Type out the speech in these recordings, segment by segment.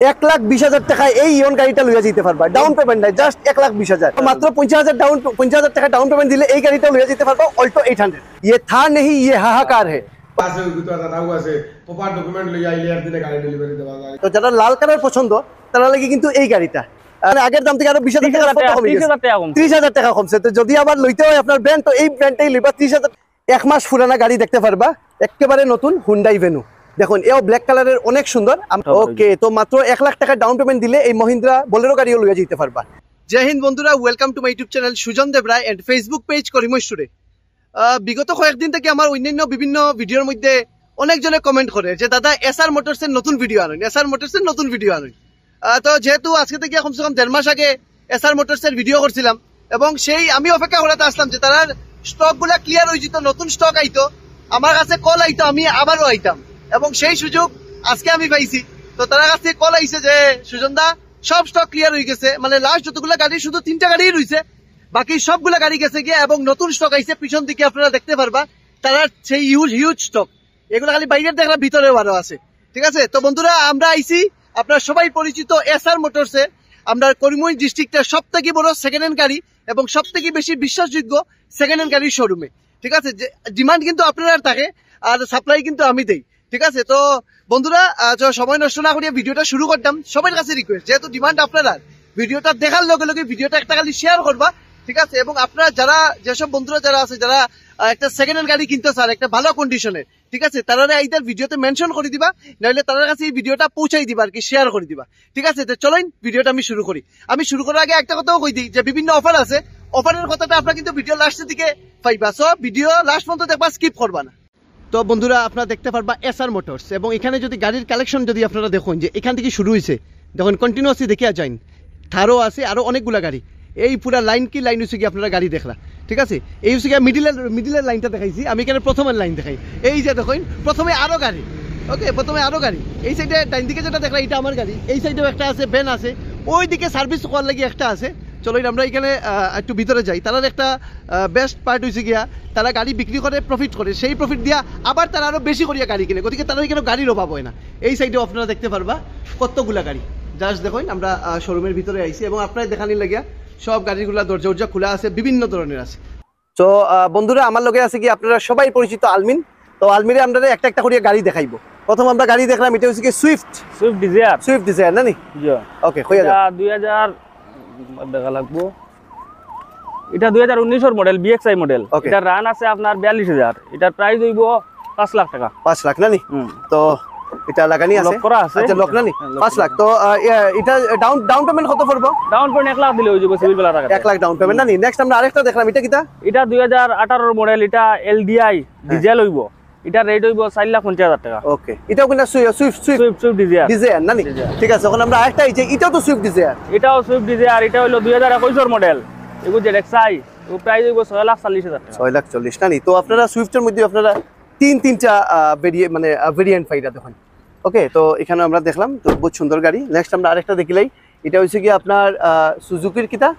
1,20,000 টাকায় এই ইয়ন গাড়িটা লইয়া যেতে পারবা। ডাউন পেমেন্ট নাই, জাস্ট 1,20,000 মাত্র 50,000 টাকা ডাউন পেমেন্ট দিলে এই গাড়িটা লইয়া যেতে পারবা। অল্টো 800 ये था नहीं, ये हाहाकार है। তো যারা লাল কালার পছন্দ তারা লাগি কিন্তু এই গাড়িটা আগের দাম থেকে আরো 20,000 টাকা কমে গেছে, 30,000 টাকা কমছে। তো যদি আবার লইতে হয় আপনার ব্র্যান্ড, তো এই ব্র্যান্ডটাই লইবা। 30,000 এক মাস পুরানা গাড়ি দেখতে পারবা, একেবারে নতুন হুন্ডাই ভেনু। দেখুন এও ব্ল্যাক কালারের অনেক সুন্দর। ওকে, তো মাত্র 1 লাখ টাকা ডাউন পেমেন্ট দিলে এই মহিন্দ্রা বোলেরো গাড়িও লইয়া যেতে পারবা। জয় হিন্দ বন্ধুরা, welcome to my YouTube channel Sujan Debroy and Facebook page করিমশ্বরে। বিগত কয়েকদিন থেকে আমার অন্যান্য বিভিন্ন ভিডিওর মধ্যে অনেকজনে কমেন্ট করে যে দাদা এসআর মোটরসের নতুন ভিডিও আনুন, এসআর মোটরসের নতুন ভিডিও আনুন। তো যেহেতু আজকে থেকে কমসে কম 1.5 মাস আগে এসআর মোটরসের ভিডিও করছিলাম এবং সেই আমি অপেক্ষা করাতে আসলাম যে তারা স্টক গুলা ক্লিয়ার হয়ে যেত, নতুন স্টক আইতো, আমার কাছে কল আইতো, আমি আবারও আইতাম এবং সেই সুযোগ আজকে আমি পাইছি। তো তার কাছে কল আইছে যে সুজন দা সব স্টক ক্লিয়ার হয়ে গেছে, মানে লাস্ট যতগুলো গাড়ি শুধু 3টা গাড়ি রয়েছে, বাকি সবগুলা গাড়ি গেছে গিয়ে এবং নতুন স্টক আইছে। পিছন দিকে আপনারা দেখতে পারবা তারা সেই হিউজ স্টক, এগুলো খালি বাইরের দেখলাম ভিতরেও আরো আছে। ঠিক আছে, তো বন্ধুরা আমরা আইছি আপনারা সবাই পরিচিত এসআর মোটরসে, আমরা করিমগঞ্জ ডিস্ট্রিক্টের সব থেকে বড় সেকেন্ড হ্যান্ড গাড়ি এবং সব থেকে বেশি বিশ্বাসযোগ্য সেকেন্ড হ্যান্ড গাড়ির শোরুমে। ঠিক আছে, ডিমান্ড কিন্তু আপনার থাকে আর সাপ্লাই কিন্তু আমি দেই। ঠিক আছে, তো বন্ধুরা সময় নষ্ট না করিয়া ভিডিওটা শুরু করতাম। সবার কাছে রিকোয়েস্ট, যেহেতু ডিমান্ড আপনারা, ভিডিওটা দেখার লগে লগে ভিডিওটা একটা খালি শেয়ার করবা। ঠিক আছে, এবং আপনারা যারা যেসব বন্ধুরা যারা আছে যারা একটা সেকেন্ড হ্যান্ড গাড়ি কিনতে চান একটা ভালো কন্ডিশনের, ঠিক আছে, তারা এইটার ভিডিওতে মেনশন করে দিবা, নাহলে তার কাছে এই ভিডিওটা পৌঁছাই দিবা আর কি, শেয়ার করে দিবা। ঠিক আছে, তো চলেন ভিডিওটা আমি শুরু করি। আমি শুরু করার আগে একটা কথাও কই দিই যে বিভিন্ন অফার আছে, অফারের কথাটা আপনারা কিন্তু ভিডিও লাস্টের দিকে পাইবা, সো ভিডিও লাস্ট পর্যন্ত দেখবা, স্কিপ করবা না। তো বন্ধুরা আপনারা দেখতে পারবা এসআর মোটরস, এবং এখানে যদি গাড়ির কালেকশন যদি আপনারা দেখুন যে এখান থেকে শুরু হয়েছে, দেখুন কন্টিনিউয়াসলি দেখিয়া যাইন, থারও আছে আরো অনেকগুলা গাড়ি। এই পুরা লাইন কি লাইন হচ্ছে কি আপনারা গাড়ি দেখলা। ঠিক আছে, এই হচ্ছে কি মিডিলের লাইনটা দেখাইছি আমি, এখানে প্রথমের লাইন দেখাই। এই যে দেখুন প্রথমে আরো গাড়ি, ওকে, প্রথমে আরো গাড়ি। এই সাইডে ডাইন দিকে যেটা দেখলা এটা আমার গাড়ি, এই সাইডেও একটা আছে, ভ্যান আছে, ওই দিকে সার্ভিস করার লাগি একটা আছে। চলো আমরা এখানে একটু ভিতরে যাই। তারা একটা বেস্ট পার্ট হয়েছে গিয়া তারা গাড়ি বিক্রি করে প্রফিট করে, সেই প্রফিট দিয়া আবার তারা আরো বেশি করিয়া গাড়ি কিনে, গতিকে তারা এখানে গাড়ির অভাব হয় না। এই সাইডেও আপনারা দেখতে পারবা কতগুলা গাড়ি। জাস্ট দেখুন আমরা শোরুমের ভিতরে আইছি এবং আপনারা দেখানি লাগিয়া সব গাড়িগুলা দরজা খোলা আছে, বিভিন্ন ধরনের আছে। তো বন্ধুরা আমার লগে আছে কি আপনারা সবাই পরিচিত আলমিন। তো আলমিনে আমরা একটা একটা করিয়া গাড়ি দেখাইবো। প্রথম আমরা গাড়ি দেখলাম, এটা হচ্ছে কি সুইফট ডিজায়ার না নি? ওকে, হয়ে যাবে 2000 দেখা লাগবো। এটা 2019 এর মডেল, বিএক্সআই মডেল। এটা রান আছে আপনার 42,000, এটার প্রাইস হইব 5 লাখ টাকা। 5 লাখ না নি? তো এটা লাগানি আছে, লক করা আছে। আচ্ছা, লক না নি? 5 লাখ। তো এটা ডাউন পেমেন্ট কত পড়বে? ডাউন পেমেন্ট 1 লাখ দিলে হয়ে যাবে, সিভিল বেলা টাকা 1 লাখ ডাউন পেমেন্ট না নি? নেক্সট আমরা আরেকটা দেখলাম, এটা কিটা? এটা 2018 এর মডেল, এটা এলডিআই ডিজেল হইব, এটা রেট হইব 4,50,000 টাকা। ওকে, এটাও কিনা সুইফট ডিজায়ার না নি? ঠিক আছে, এখন আমরা আরেকটা, এই যে এটাও তো সুইফট ডিজায়ার, এটাও সুইফট ডিজায়ার, এটা হলো 2021 এর মডেল, এগো জেডএক্সআই, ও প্রাইস হইব 6,40,000 টাকা। 6,40,000 না নি? তো আপনারা সুইফটের মধ্যে আপনারা তিনটা ভেরিয়েন্ট পাইরা দেখুন। ওকে, তো এখানে আমরা দেখলাম, তো বহুত সুন্দর গাড়ি। নেক্সট আমরা আরেকটা দেখিলাই, এটা হচ্ছে কি আপনার সুজুকির কিটা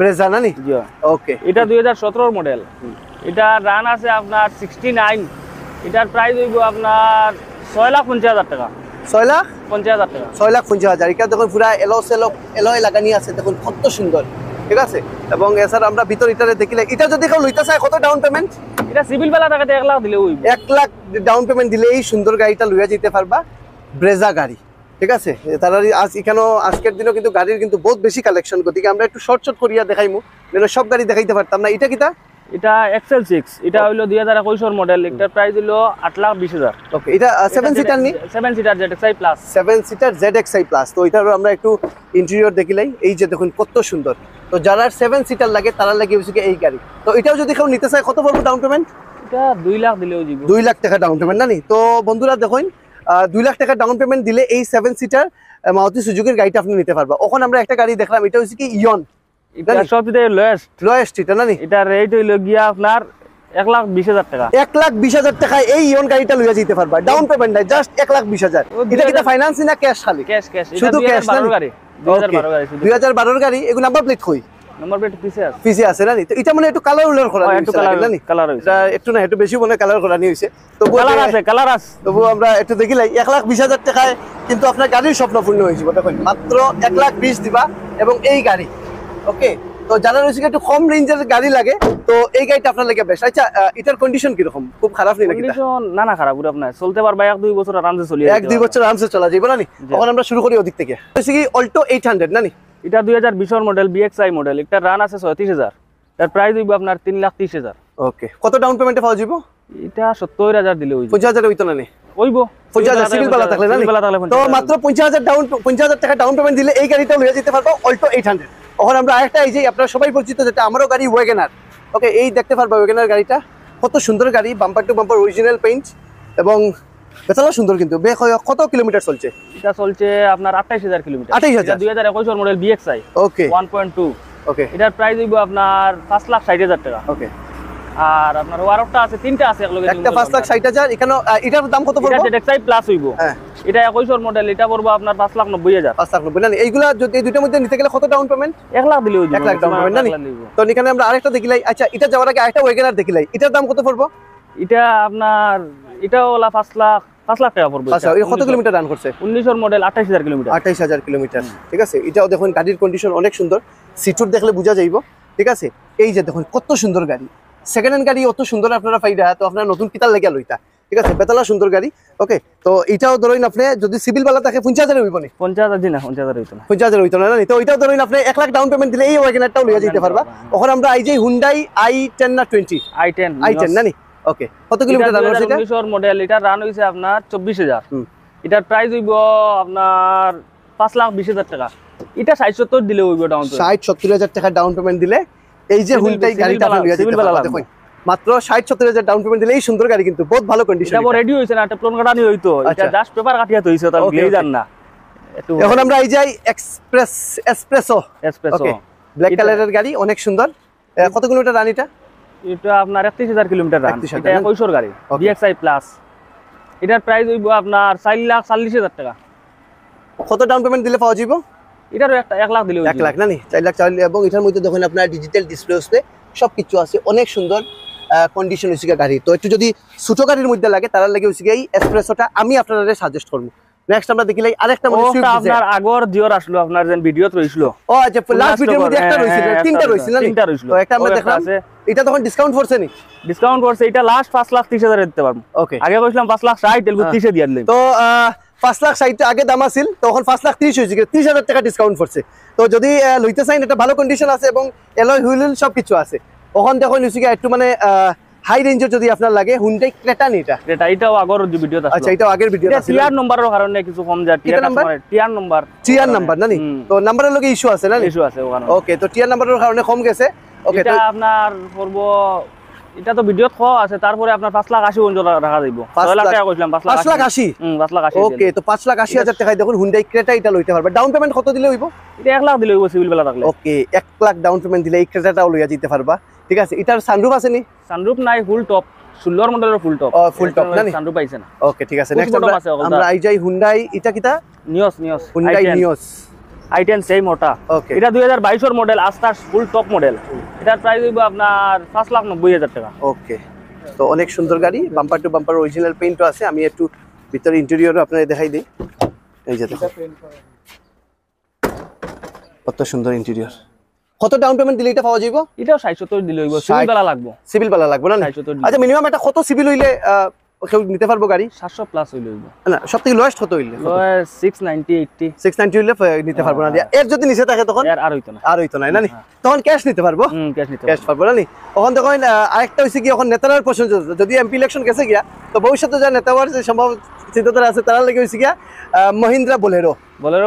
ব্রেজা না নি? ওকে, এটা 2017 এর মডেল, এটা রান আছে আপনার 69, এটার প্রাইস হইব আপনার 6,50,000 টাকা। 6,50,000 টাকা? 6,50,000। এটা দেখুন পুরা এলয় লাগানি আছে, দেখুন কত সুন্দর। ঠিক আছে, এবং এছাড়া আমরা ভিতর এটারে দেখিলে, এটা যদি কেউ লইতে চায় কত ডাউন পেমেন্ট? এটা সিভিল বেলা টাকাতে 1 লাখ দিলে হইব। 1 লাখ ডাউন পেমেন্ট দিলে এই সুন্দর গাড়িটা লইয়া যেতে পারবা, ব্রেজা গাড়ি। ঠিক আছে, তারা এখানেও আজকের দিনও কিন্তু গাড়ির কিন্তু বহুত বেশি কালেকশন, গতিকে আমরা একটু শর্ট করিয়া দেখাইমু, সব গাড়ি দেখাইতে পারতাম না। এটা কিটা? এটা XL6, এটা হলো 2021 এর মডেল, এটার প্রাইস হলো 8,20,000। ওকে, এটা 7 সিটার নি? 7 seater ZXi plus, 7 seater ZXi plus. তো এটারও আমরা একটু ইন্টেরিয়র দেখিলাই, এই যে দেখুন কত সুন্দর। তো যারা 7 সিটার লাগে তারা লাগে হচ্ছে এই গাড়ি। তো এটাও যদি কেউ নিতে চায় কত পড়বে ডাউন পেমেন্ট? এটা 2 লাখ দিলেও দিব। 2 লাখ টাকা ডাউন পেমেন্ট না নি? তো বন্ধুরা দেখুন 2 লাখ টাকা ডাউন পেমেন্ট দিলে এই 7 সিটার মারুতি সুজুকির গাড়িটা আপনি নিতে পারবা। এখন আমরা একটা গাড়ি দেখলাম, এটা হচ্ছে কি ইয়ন, এটা সবথেকে লোয়েস্ট এটা না নি? এটা রেট হইলো গিয়া আপনার 1,20,000 টাকা। 1,20,000 টাকায় এই ইয়ন গাড়িটা লইয়া যেতে পারবা, ডাউন পেমেন্ট নাই, জাস্ট 1,20,000। এটা কিটা ফাইন্যান্স না ক্যাশ? খালি ক্যাশ। শুধু ক্যাশ না? 2012 গাড়ি, 2012 গাড়ি, 2012 গাড়ি। এগুলো নাম্বার প্লেট কই? নম্বর প্লেট পিছে আছে না তো এটা মানে একটু কালার উলার করা একটু কালার হইছে এটা একটু না একটু বেশি মনে কালার করা হইছে কালার আছে তবু আমরা একটু দেখিলাই 1,20,000 টাকায় কিন্তু আপনার গাড়ির স্বপ্ন পূর্ণ হয়েছে দেখুন মাত্র 1,20,000 দিবা এবং এই গাড়ি ওকে তো যারা রয়েছে একটু কম রেঞ্জের গাড়ি লাগে তো এই গাড়িটা আপনার লাগে বেশ আচ্ছা এটার কন্ডিশন কি রকম খুব খারাপ নেই নাকি কন্ডিশন না খারাপ পুরো আপনার চলতে পারবে 1-2 বছর আরামসে চলে 1-2 বছর আরামসে চলা যাবে না নি তখন আমরা শুরু করি ওদিক থেকে হচ্ছে কি অল্টো 800 না নি এটা 2020 এর মডেল BXI মডেল একটা রান আছে 36000 তার প্রাইস হইব আপনার 3,30,000 ওকে কত ডাউন পেমেন্টে পাওয়া যাবে এটা 70000 দিলে হইব 50,000 হইতো না নি হইব 50,000 সিভিল বালা থাকলে না তো মাত্র 50,000 টাকা ডাউন পেমেন্ট দিলে এই গাড়িটা লইয়া যেতে পারবো অল্টো 800 এখন আমরা আরেকটা এই যে আপনারা সবাই পরিচিত যেটা আমারও গাড়ি ওয়াগনার ওকে এই দেখতে পারবো ওয়াগনার গাড়িটা কত সুন্দর গাড়ি bumper to bumper original paint এবং বেতলা সুন্দর কিন্তু কত কিলোমিটার চলছে এটা চলছে আপনার 28000 কিলোমিটার 28000 2021 এর মডেল BXI ওকে 1.2 ওকে এটার প্রাইস হইব আপনার 5,60,000 টাকা ওকে আর আপনার ওয়ারটা আছে তিনটা আছে একলগে একটা 5,60,000 এখানে এটার দাম কত পড়বে এটা DXI প্লাস হইব হ্যাঁ এটা 21 এর মডেল এটা পড়বে আপনার 5,90,000 5,90,000 না এইগুলা যদি এই দুটোর মধ্যে নিতে গেলে কত ডাউন পেমেন্ট 1 লাখ দিলে হইব 1 লাখ ডাউন পেমেন্ট না তো এখানে আমরা আরেকটা দেখিলাই আচ্ছা এটা যাওয়ার আগে আরেকটা ওয়াগনার দেখিলাই এটার দাম কত পড়বে এটা আপনার এটা হলো 5 লাখ টাকা পড়বে আচ্ছা এটা কত কিলোমিটার রান করছে 19 এর মডেল 28000 কিলোমিটার 28000 কিলোমিটার ঠিক আছে এটাও দেখুন গাড়ির কন্ডিশন অনেক সুন্দর সিটুর দেখলে বোঝা যাইব ঠিক আছে এই যে দেখুন কত সুন্দর গাড়ি সেকেন্ড হ্যান্ড গাড়ি অত সুন্দর আপনারা পাইরা তো আপনারা নতুন কিতাল লাগিয়া লইতা ঠিক আছে বেতলা সুন্দর গাড়ি ওকে তো এটাও ধরুন আপনি যদি সিভিল বালা থাকে 50,000 হইব নি 50,000 দিনা 50,000 হইতো না 50,000 হইতো না তো ওইটাও ধরুন আপনি 1 লাখ ডাউন পেমেন্ট দিলে এই ওয়াগনারটাও লইয়া যেতে পারবা এখন আমরা এই যে হুন্ডাই i10 না 20 i10 না নি ওকে কত কিলোমিটার রান হইছে এটা 19 এর মডেল এটা রান হইছে আপনার 24000 এটার প্রাইস হইব আপনার 5,20,000 টাকা এটা 60-70 দিলে হইব ডাউন পেমেন্ট 60-70,000 টাকা ডাউন পেমেন্ট দিলে এই যে হুন্ডাই গাড়িটা আপনি লইয়া যেতে পারবা দেখুন মাত্র 60-70,000 ডাউন পেমেন্ট দিলে এই সুন্দর গাড়ি কিন্তু বহুত ভালো কন্ডিশন এটা রেডি হইছে না এটা প্লন কাটানি হইতো এটা জাস্ট পেপার কাটিয়া তো হইছে তার গ্লেজার না এখন আমরা এই যাই এসপ্রেসো ওকে ব্ল্যাক কালারের গাড়ি অনেক সুন্দর কত কিলোমিটার রান এটা আপনার 31,000 কিলোমিটার রান এটা 21 এর গাড়ি BXI প্লাস এটার প্রাইস হইব আপনার 4,40,000 টাকা কত ডাউন পেমেন্ট দিলে পাওয়া যাবে এটারও 1 লাখ দিলে 1 লাখ না নি 4 লাখ এবং এটার মধ্যে দেখুন আপনার ডিজিটাল ডিসপ্লে সবকিছু আছে অনেক সুন্দর কন্ডিশন হইছে গাড়ি তো একটু যদি ছোট গাড়ির মধ্যে লাগে তার লাগে হইছে এই এসপ্রেসোটা আমি আপনাদের সাজেস্ট করব নেক্সট আমরা দেখিলাই আরেকটা মনে সুইফট আপনার আগর জিওর আসলো আপনার যেন ভিডিওত রইছিল ও আচ্ছা লাস্ট ভিডিওর মধ্যে একটা রইছিল তিনটা রইছিল না তিনটা রইছিল তো একটা আমরা দেখলাম এটা তখন ডিসকাউন্ট করছে নি ডিসকাউন্ট করছে এটা লাস্ট 5,30,000 দিতে পারবো ওকে আগে কইছিলাম 5,60,000 তেল 30 দিয়ে দিলাম তো 5,60,000 আগে দাম আছিল তখন 5,30,000 হইছে 30,000 টাকা ডিসকাউন্ট করছে তো যদি লইতে চাইন এটা ভালো কন্ডিশন আছে এবং এলয় হুইল সবকিছু আছে ওখান দেখুন হইছে একটু মানে হাই রেঞ্জের যদি আপনার লাগে হুন্ডাই ক্রেটা নি এটা এটাও আগের ভিডিওতে আচ্ছা এটাও আগের ভিডিও আছে টিআর নম্বরের কারণে কিছু কম যায় টিআর নাম্বার না নি তো নাম্বারের লগে ইস্যু আছে না ইস্যু আছে ওখানে ওকে তো টিআর নাম্বারের কারণে কম গেছে ওকে এটা আপনার করব এটা তো ভিডিওত খ আছে তারপরে আপনার 5,80,000 পর্যন্ত রাখা যাইব 6 লাখ টাকা কইছিলাম 5,80,000 5,80,000 ওকে তো 5,80,000 টাকায় দেখুন হুন্ডাই ক্রেটা এটা লইতে পারবে ডাউন পেমেন্ট কত দিলে হইব এটা 1 লাখ দিলে হইব সিভিল বেলা থাকলে ওকে 1 লাখ ডাউন পেমেন্ট দিলে এই ক্রেটাটাও লইয়া যেতে পারবা ঠিক আছে এটার সানরুফ আছে নি সানরুফ নাই ফুল টপ 16 মডেলের ফুল টপ ফুল টপ না নি সানরুফ পাইছে না ওকে ঠিক আছে নেক্সট আমরা আই যাই হুন্ডাই এটা কিটা Nios Hyundai Nios i10 same ওটা এটা 2022 এর মডেল আস্তার ফুল টপ মডেল এটার প্রাইস হইব আপনার 5,90,000 টাকা ওকে তো অনেক সুন্দর গাড়ি বাম্পার টু বাম্পার অরিজিনাল পেইন্টও আছে আমি একটু ভিতরে ইন্টেরিয়রও আপনাদের দেখাই দেই এই যে দেখুন কত সুন্দর ইন্টেরিয়র কত ডাউন পেমেন্ট দিলে এটা পাওয়া যাবে এটাও 60-70 দিলে হইব সিভিল বেলা লাগবে না আচ্ছা মিনিমাম এটা কত সিভিল হইলে কেউ নিতে পারবো গাড়ি 700 প্লাস হইলে হইব না সবথেকে লোয়েস্ট কত হইলে 690 690 হইলে নিতে পারবো না এর যদি নিচে থাকে তখন আর হইতো না না নি তখন ক্যাশ নিতে পারবো ক্যাশ পারবো না নি তখন তখন আরেকটা হইছে কি এখন নেতার পছন্দ যদি এমপি ইলেকশন গেছে গিয়া তো ভবিষ্যতে যা নেতা হওয়ার যে সম্ভব চিন্তাধারা আছে তারা লাগে হইছে গিয়া মহিন্দ্রা বোলেরো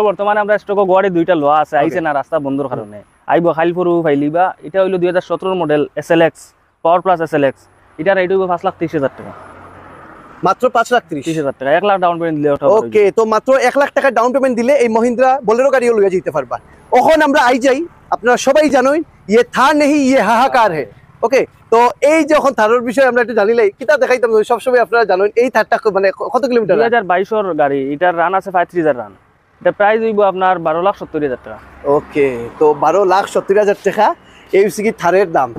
বর্তমানে আমরা স্টক গড়ে দুইটা লোয়া আছে আইছে না রাস্তা বন্ধর কারণে আইব খাইলপুরু ফাইলিবা এটা হইলো 2017 model SLX power plus SLX এটা রেট হইব 5,30,000 টাকা মাত্র 5,30,000 টাকা 1 লাখ ডাউন পেমেন্ট দিলে ওকে তো মাত্র 1 লাখ টাকা ডাউন পেমেন্ট দিলে এই মহিন্দ্রা বোলেরো গাড়িও লইয়া যেতে পারবা এখন আমরা আই যাই আপনারা সবাই জানেন ইয়ে থা নেহি ইয়ে হাহাকার হে ওকে তো এই যখন থারের বিষয়ে আমরা একটু জানিলাই কিটা দেখাইতাম সব সময় আপনারা জানেন এই থারটা মানে কত কিলোমিটার 2022 এর গাড়ি এটার রান আছে 35,000 রান এটা প্রাইস হইব আপনার 12,70,000 টাকা। ওকে, তো 12,70,000 টাকা এই হচ্ছে কি থারের দাম।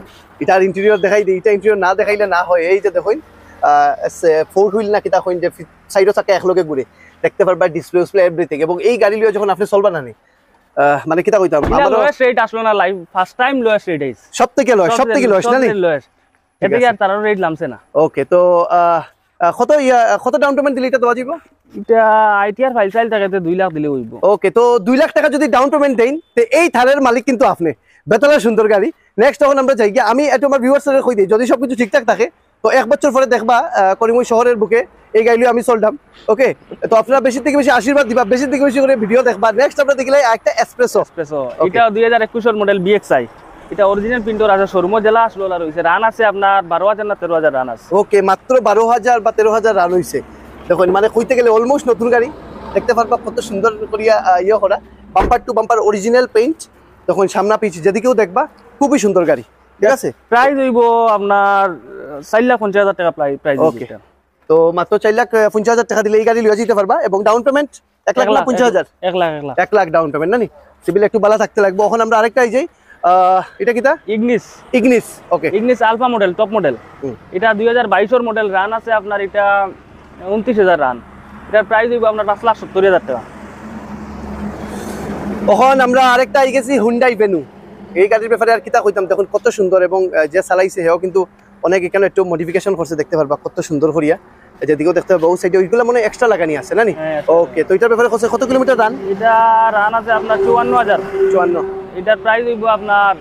এটার ইন্টেরিয়র দেখাই দিই, এটা ইন্টেরিয়র না দেখাইলে না হয়। এই যে দেখুন ফোর হুইল না কিতা কইন যে সাইডও চাকা একলগে ঘুরে দেখতে পারবা, ডিসপ্লে এভরিথিং। এবং এই গাড়ি লিয়ে যখন আপনি চলবা না মানে কিতা কইতাম আমরা লোয়েস্ট রেট আসলো না, live first time lowest rate আইছে, সবথেকে লোয়েস্ট না নি লোয়েস্ট। এদিকে আর তার রেট নামছে না। ওকে, তো কত ডাউন পেমেন্ট দিলে এটা দেওয়া যাবে? এটা আইটিআর ফাইল চাইল টাকাতে 2 লাখ দিলে হইব। ওকে, তো 2 লাখ টাকা যদি ডাউন পেমেন্ট দেন তো এই থারের মালিক কিন্তু আপনি। বেতলা সুন্দর গাড়ি। নেক্সট তখন আমরা যাই গিয়া, আমি একটু আমার ভিউয়ার্সদের কই দিই, যদি সবকিছু ঠিকঠাক থাকে তো 1 বছর পরে দেখবা করিমগঞ্জ শহরের বুকে এই গাড়ি আমি চলতাম। ওকে, তো আপনারা বেশি থেকে বেশি আশীর্বাদ দিবা, বেশি থেকে বেশি করে ভিডিও দেখবা। নেক্সট আমরা দেখিলে একটা এসপ্রেসো। এটা 2021 এর মডেল বিএক্সআই। এটা অরিজিনাল প্রিন্টর আছে, শোরুম জেলা আসলো আর হইছে। রান আছে আপনার 12,000 না 13,000 রান আছে। ওকে, মাত্র 12,000 বা 13,000 রান হইছে। দেখুন মানে কইতে গেলে অলমোস্ট নতুন গাড়ি। দেখতে পারবা কত সুন্দর করিয়া করা, bumper to bumper original paint. তখন সামনা পিছে যেদিকেও দেখবা খুবই সুন্দর গাড়ি। ঠিক আছে, প্রাইস হইব আপনার 4,50,000 টাকা প্রাইস। ওকে, তো মাত্র 4,50,000 টাকা দিলে এই গাড়ি লিয়ে যেতে পারবা। এবং down payment 1,50,000 1 lakh down payment না নি? সিভিল একটু ভালো থাকতে লাগবে। এখন আমরা আরেকটা এই যে এটা কিটা Ignis. Okay, Ignis Alpha model, top model. এটা 2022 এর মডেল, রান আছে আপনার এটা 29,000 রান। এটার প্রাইস হইব আপনার 5,70,000 টাকা। এখন আমরা আরেকটা আই গেছি হুন্ডাই ভেনু। এই গাড়ির ব্যাপারে আর কিতা কইতাম, দেখুন কত সুন্দর। এবং যে চালাইছে হেও কিন্তু অনেক এখানে একটু মডিফিকেশন করছে, দেখতে পারবা কত সুন্দর করিয়া। যেদিকেও দেখতে পারবা ওই সাইডে ওইগুলো মানে এক্সট্রা লাগানি আছে না নি? ওকে, তো এটার ব্যাপারে কত কিলোমিটার রান? এটা রান আছে আপনার 54,000। এটার প্রাইস হইব আপনার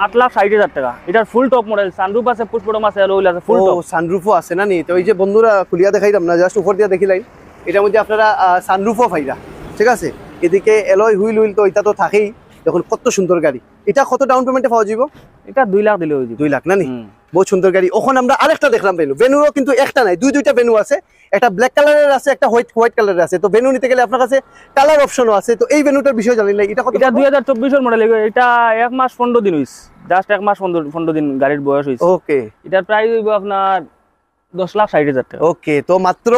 8,60,000 টাকা। এটার ফুল টপ মডেল, সানরুফ আছে, পুশ বটম আছে, অয়েল আছে, ফুল টপ। সানরুফও আছে না নি? তো এই যে বন্ধুরা খুলিয়া দেখাইলাম না, জাস্ট উপর দিয়ে দেখিলাই। এটার মধ্যে আপনারা সানরুফও পাইরা। ঠিক আছে, এদিকে এলয় হুইল তো এটা তো থাকেই। দেখুন কত সুন্দর গাড়ি। এটা কত ডাউন পেমেন্টে পাওয়া যাব? এটা 2 লাখ দিলে হয়ে যাবে। 2 লাখ না নি? বহুত সুন্দর গাড়ি। ওখানে আমরা আরেকটা দেখলাম ভেনুরও কিন্তু একটা নাই, দুইটা ভেনু আছে। একটা ব্ল্যাক কালারের আছে, একটা হোয়াইট কালারের আছে। তো ভেনু নিতে গেলে আপনার কাছে কালার অপশনও আছে। তো এই ভেনুটার বিষয় জানেন না? এটা 2024 এর মডেল। এটা 1 মাস 15 দিন হইছে, জাস্ট 1 মাস 15 দিন গাড়ির বয়স হইছে। ওকে, এটার প্রাইস হইব আপনার 10,60,000 টাকা। ওকে, তো মাত্র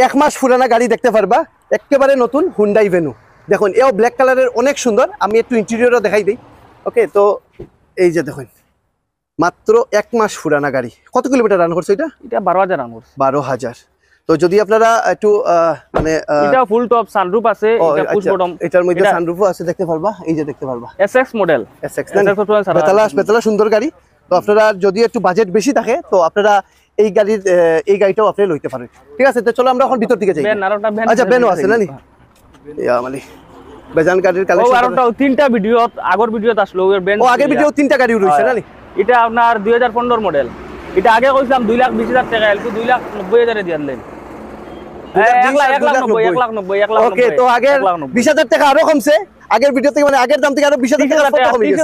1 মাস পুরানা গাড়ি দেখতে পারবা, একেবারে নতুন হুন্ডাই ভেনু। দেখুন এও ব্ল্যাক কালারের, অনেক সুন্দর। আমি একটু ইন্টেরিয়রও দেখাই দিই। ওকে, তো এই যে দেখুন মাত্র 1 মাস পুরানা গাড়ি। কত কিলোমিটার রান করছে এটা? এটা 12,000 রান করছে। 12,000। তো যদি আপনারা একটু মানে এটা ফুল টপ সানরুফ আছে, এটা পুশ বটম। এটার মধ্যে সানরুফও আছে, দেখতে পারবা। এই যে দেখতে পারবা এসএক্স মডেল, বেতালা সুন্দর গাড়ি। তো আপনারা যদি একটু বাজেট বেশি থাকে তো আপনারা এই গাড়িটাও আপনি লইতে পারেন। ঠিক আছে, তো চলো আমরা এখন ভিতর দিকে যাই। আচ্ছা, বেনও আছে না নি? মানে বেজান গাড়ির কালেকশন। আর ওটা তিনটা ভিডিও আগর ভিডিওত আসলো, ওর বেন। আগের ভিডিও 3টা গাড়ি রইছে না নি? এটা আপনার 2015 মডেল। এটা আগে কইছিলাম 2,20,000 টাকা, এলকু 2,90,000 এ দিলেন। 1,90,000। ওকে, তো আগে 20,000 টাকা আরো কমছে। আগের ভিডিও থেকে মানে আগের দাম থেকে আরো 20,000 টাকা কমছে,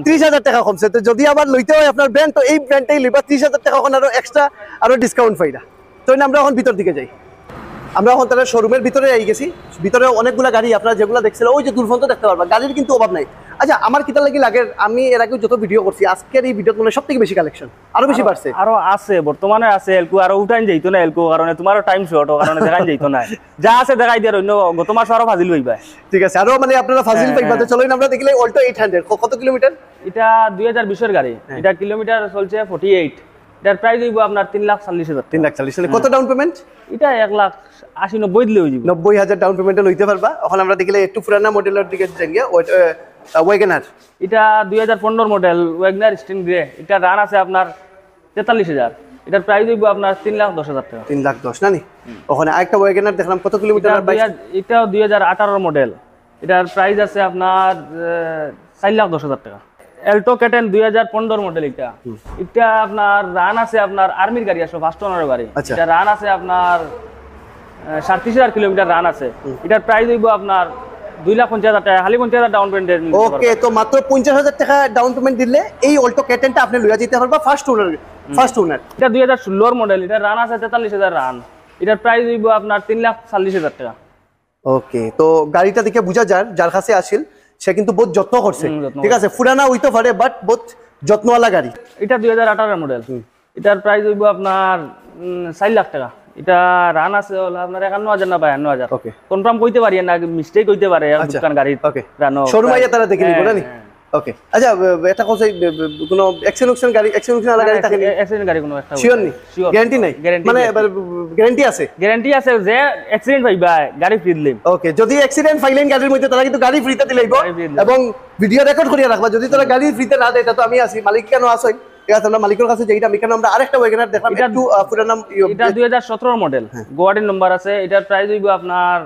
30,000 টাকা কমছে। তো যদি আবার লইতে হয় আপনার ব্র্যান্ড, তো এই ব্র্যান্ডটাই লইবা। 30,000 টাকা এখন আরো এক্সট্রা আরো ডিসকাউন্ট পাইরা। তো আমরা এখন ভিতর দিকে যাই। আমরা এখন তাহলে শোরুমের ভিতরে আই গেছি। ভিতরে অনেকগুলা গাড়ি আপনারা যেগুলো দেখছিলেন ওই যে দূরফন্ত দেখতে পারবা, গাড়ির কিন্তু অভাব নাই। আচ্ছা, আমার কিতা লাগে আমি এর আগে যত ভিডিও করছি, আজকের এই ভিডিও মানে সবথেকে বেশি কালেকশন, আরো বেশি বাড়ছে। আরো আছে, বর্তমানে আছে। এলকু আরো উঠান যাইতো না, এলকু কারণে তোমারও টাইম শর্ট, কারণে দেখাই যাইতো না। যা আছে দেখাই দিয়ে অন্য গত মাস আরো ফাজিল হইবা। ঠিক আছে, আরো মানে আপনারা ফাজিল পাইবা। তো চলো আমরা দেখলে অল্টো 800 কত কিলোমিটার? এটা 2020 এর গাড়ি। এটা কিলোমিটার চলছে 48। এটার প্রাইস হইব আপনার 3,40,000। 3,40,000। কত ডাউন পেমেন্ট? এটা 1,80,90 দিলে হয়ে যাবে। 90,000 ডাউন পেমেন্টে লইতে পারবা। এখন আমরা দেখলে একটু পুরানা মডেলের দিকে যাই। ওয়াগনার, এটা 2015 মডেল ওয়াগনার স্টিন গ্রে। এটা রান আছে আপনার 43,000। এটার প্রাইস হইব আপনার 3,10,000 টাকা। 3,10,000 না নি? ওখানে আরেকটা ওয়াগনার দেখলাম, কত কিলোমিটার? এটাও 2018 মডেল। এটার প্রাইস আছে আপনার 4,10,000 টাকা। Alto K ten 2015 model. এটা আপনার রান আছে, আপনার আর্মির গাড়ি আসলে ফার্স্ট ওনার গাড়ি। এটা রান আছে আপনার 37,000 কিলোমিটার রান আছে। এটার প্রাইস হইব আপনার 2,50,000 টাকা, খালি 50,000 ডাউন পেমেন্ট। ওকে, তো মাত্র 50,000 টাকা ডাউন পেমেন্ট দিলে এই অল্টো কেটেনটা আপনি লইয়া যেতে পারবা ফার্স্ট ওনার। এটা 2016 মডেল। এটা রান আছে 43,000 রান। এটার প্রাইস হইব আপনার 3,40,000 টাকা। ওকে, তো গাড়িটা দেখে বুঝা যায় যার কাছে আসিল সে কিন্তু বহুত যত্ন করছে। ঠিক আছে, পুরানা হইতে পারে বাট বহুত যত্নওয়ালা গাড়ি। এটা 2018 মডেল। এটার প্রাইস হইব আপনার 4 লাখ টাকা। এটা রান আছে হলো আপনার 51,000 না 52,000। ওকে কনফার্ম কইতে পারি না, মিস্টেক হইতে পারে দোকান গাড়ি ওকে রানো শোরুম আইয়া তারা দেখে নিব না নি ওকে আচ্ছা এটা কোথায় কোনো এক্সিডেন্ট গাড়ি এক্সিডেন্ট আলা গাড়ি থাকে অ্যাক্সিডেন্ট গাড়ি কোনো একটা শিওর নি গ্যারান্টি নাই মানে গ্যারান্টি আছে যে অ্যাক্সিডেন্ট হইবা গাড়ি ফ্রি দিলাম। ওকে যদি অ্যাক্সিডেন্ট ফাইলেন গাড়ির মধ্যে তারা কিন্তু গাড়ি ফ্রিতে দিলাইব এবং ভিডিও রেকর্ড করিয়া রাখবা। যদি তারা গাড়ি ফ্রিতে না দেয় তা তো আমি আছি মালিক কেন আসই ঠিক আছে আমরা মালিকের কাছে যাইটা আমি কেন আমরা আরেকটা ওয়াগনার দেখলাম একটু পুরো নাম এটা 2017 মডেল গোয়ার্ডেন নাম্বার আছে। এটার প্রাইস হইব আপনার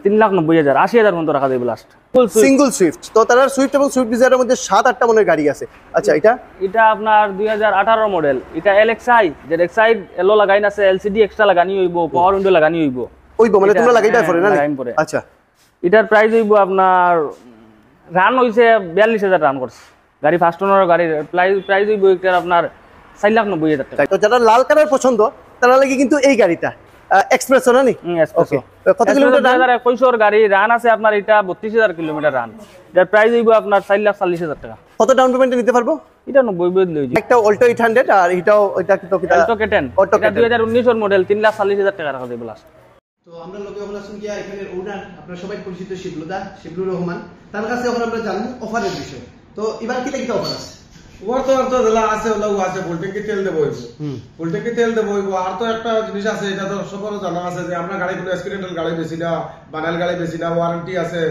3,90,000 80,000 পর্যন্ত রাখা যাবে লাস্ট সিঙ্গেল সুইফট। তো তার সুইফট এবং সুইফট ডিজায়ারের মধ্যে 7-8টা মনে গাড়ি আছে। আচ্ছা এটা আপনার 2018 মডেল। এটা এলএক্সআই যে এক্সাইড এলো লাগাইন আছে, এলসিডি এক্সট্রা লাগানি হইব, পাওয়ার উইন্ডো লাগানি হইব মানে তোমরা লাগাইবা পরে না আচ্ছা এটার প্রাইস হইব আপনার রান হইছে 42,000 রান করছে গাড়ি ফার্স্ট ওনার গাড়ির প্রাইস হইব এটার আপনার 4,90,000 টাকা। তো যারা লাল কালার পছন্দ তারা লাগি কিন্তু এই গাড়িটা এক্সপ্রেস না নি ওকে কত কিলোমিটার 2021 গাড়ি রান আছে আপনার এটা 32,000 কিলোমিটার রান। এটার প্রাইস হইব আপনার 4,40,000 টাকা। কত ডাউন পেমেন্টে নিতে পারবো? এটা 90 লই জি একটা অল্টো 800 আর এটাও এটা কি অল্টো K10 এটা 2019 এর মডেল 3,40,000 টাকা রাখা যাবে লাস্ট। তো আমরা লোকে এখন আসুন গিয়া এখানে ওনার আপনারা সবাই পরিচিত শিবলুর রহমান তার কাছে এখন আমরা জানবো অফারের বিষয়। তো এবার কি কি অফার আছে? ওর তো দিলা আছে ওলাও আছে ভোল্টেজে তেল দেব হইব ভোল্টেজে তেল দেব হইব। আর তো একটা জিনিস আছে এটা তো সবার জানা আছে যে আমরা গাড়ি কোনো অ্যাক্সিডেন্টাল গাড়ি বেশি না, বানাল গাড়ি বেশি না, ওয়ারেন্টি আছে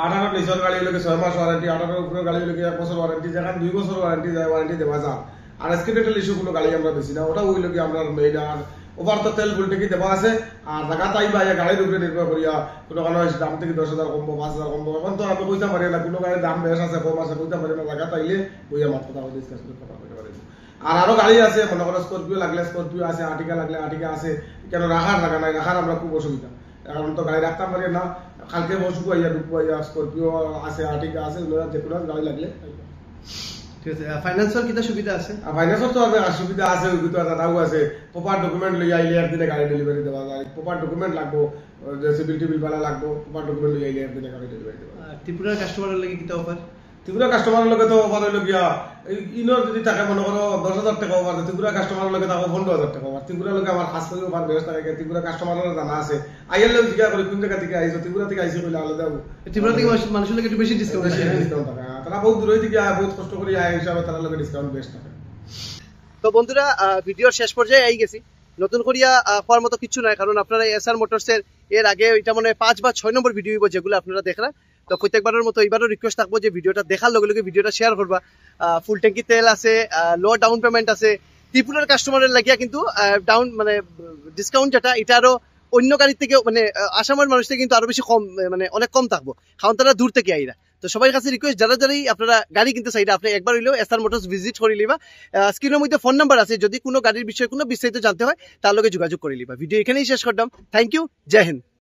18 নিচের গাড়ি হইলে 6 মাস ওয়ারেন্টি, 18 উপরে গাড়ি হইলে 1 বছর ওয়ারেন্টি, যেখানে 2 বছর ওয়ারেন্টি যায় ওয়ারেন্টি দেওয়া যায়। আর অ্যাক্সিডেন্টাল ইস্যু কোনো গাড়ি আমরা বেশি না, ওটা হইল কি আমরা মেইন। আর ওভার তো তেল ভোল্টেজে দেওয়া আছে। আর জায়গা তাই বা গাড়ির উপরে নির্ভর করিয়া কোনো কোনো দাম থেকে 10,000 কমবো 5,000 কমবো। এখন তো আমি কইতে পারি না কোনো গাড়ির দাম বেশ আছে কম আছে কইতে পারি না, জায়গা তাইলে বইয়া মাত্র কথা ডিসকাস করে কথা বলতে পারি। আর আরো গাড়ি আছে মনে করো স্করপিও লাগলে স্করপিও আছে, আর্টিকা লাগলে আর্টিকা আছে। কেন রাখার জায়গা নাই, রাখার আমরা খুব অসুবিধা, এখন তো গাড়ি রাখতে পারি না। কালকে বসবো আইয়া ঢুকবো আইয়া স্করপিও আছে আর্টিকা আছে, যে কোনো গাড়ি লাগলে ঠিক আছে। ফাইন্যান্সের কিটা সুবিধা আছে? ফাইন্যান্সের তো সুবিধা আছে, ওই তো দাও আছে। প্রপার ডকুমেন্ট লই আইলে একদিনে গাড়ি ডেলিভারি দেওয়া যায়। প্রপার ডকুমেন্ট লাগবো, সিভিল টিভিল বালা লাগবো, প্রপার ডকুমেন্ট লই আইলে একদিনে গাড়ি ডেলিভারি দেওয়া যায়। ত্রিপুরার কাস্টমারের লাগি কিটা অফার? ত্রিপুরা কাস্টমারের লগে তো অফার হইল গিয়া ইনর যদি থাকে মনে করো 10,000 টাকা অফার, ত্রিপুরা কাস্টমারের লগে থাকো 15,000 টাকা অফার। ত্রিপুরার লগে আমার খাস করে অফার বেশ থাকে। ত্রিপুরা কাস্টমারের জানা আছে, আইয়ার লোক জিজ্ঞাসা করে কোন জায়গা থেকে আইছো, ত্রিপুরা থেকে আইসি কইলে আলাদা যাবো। ত্রিপুরা থেকে মানুষের লাগে একটু বেশি ডিসকাউন্ট আছে, তারা বহুত দূর থেকে আয়, বহুত কষ্ট করে আয় হিসাবে তারা লগে ডিসকাউন্ট বেশ থাকে। তো বন্ধুরা ভিডিওর শেষ পর্যায়ে আই গেছি। নতুন করিয়া হওয়ার মতো কিছু নাই, কারণ আপনারা এসআর মোটরসের এর আগে এটা মানে 5 বা 6 নম্বর ভিডিও হইব যেগুলো আপনারা দেখরা। তো প্রত্যেকবারের মতো এবারও রিকোয়েস্ট থাকবো যে ভিডিওটা দেখার লগে লগে ভিডিওটা শেয়ার করবা। ফুল ট্যাঙ্কি তেল আছে, লো ডাউন পেমেন্ট আছে। ত্রিপুরার কাস্টমারের লাগিয়া কিন্তু ডাউন মানে ডিসকাউন্ট যেটা এটা আরো অন্য গাড়ির থেকে মানে আসামের মানুষ থেকে কিন্তু আরো বেশি কম, মানে অনেক কম থাকবো, কারণ তারা দূর থেকে আইরা। তো সবার কাছে রিকোয়েস্ট যারা যারাই আপনারা গাড়ি কিনতে চাইরা আপনি একবার হইলেও এসআর মোটরস ভিজিট করে লিবা। স্ক্রিনের মধ্যে ফোন নাম্বার আছে, যদি কোনো গাড়ির বিষয়ে কোনো বিস্তারিত জানতে হয় তার লগে যোগাযোগ করে লিবা। ভিডিও এখানেই শেষ করলাম। থ্যাংক ইউ, জয় হিন্দ।